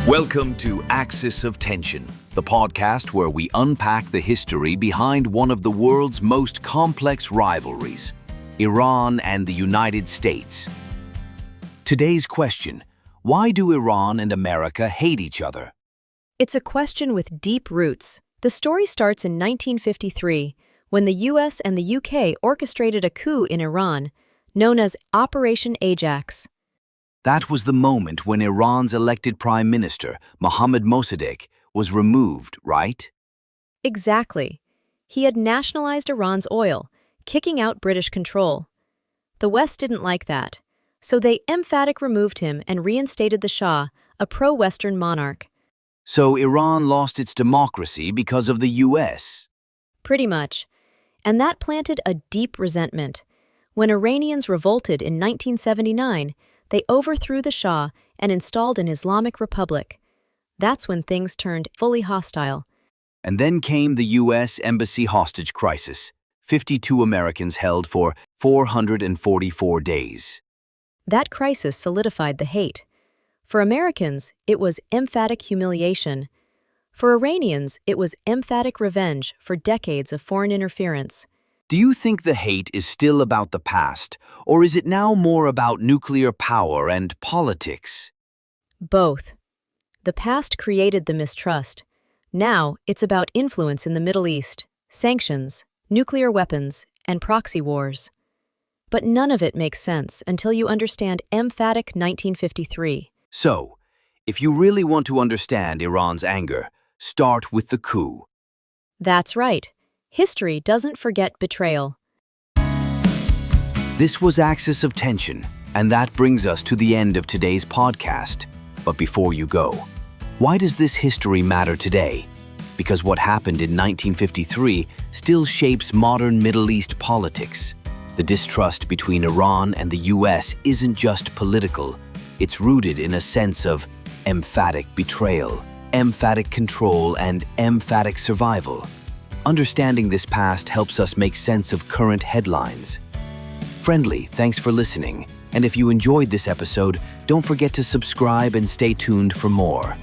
Welcome to Axis of Tension, the podcast where we unpack the history behind one of the world's most complex rivalries, Iran and the United States. Today's question: why do Iran and America hate each other? It's a question with deep roots. The story starts in 1953, when the US and the UK orchestrated a coup in Iran, known as Operation Ajax. That was the moment when Iran's elected Prime Minister, Mohammad Mossadegh, was removed, right? Exactly. He had nationalized Iran's oil, kicking out British control. The West didn't like that, so they emphatically removed him and reinstated the Shah, a pro-Western monarch. So Iran lost its democracy because of the US. Pretty much. And that planted a deep resentment. When Iranians revolted in 1979, they overthrew the Shah and installed an Islamic Republic. That's when things turned fully hostile. And then came the U.S. Embassy hostage crisis, 52 Americans held for 444 days. That crisis solidified the hate. For Americans, it was emphatic humiliation. For Iranians, it was emphatic revenge for decades of foreign interference. Do you think the hate is still about the past, or is it now more about nuclear power and politics? Both. The past created the mistrust. Now, it's about influence in the Middle East, sanctions, nuclear weapons, and proxy wars. But none of it makes sense until you understand emphatic 1953. So, if you really want to understand Iran's anger, start with the coup. That's right. History doesn't forget betrayal. This was Axis of Tension, and that brings us to the end of today's podcast. But before you go, why does this history matter today? Because what happened in 1953 still shapes modern Middle East politics. The distrust between Iran and the US isn't just political. It's rooted in a sense of emphatic betrayal, emphatic control, and emphatic survival. Understanding this past helps us make sense of current headlines. Friendly, thanks for listening. And if you enjoyed this episode, don't forget to subscribe and stay tuned for more.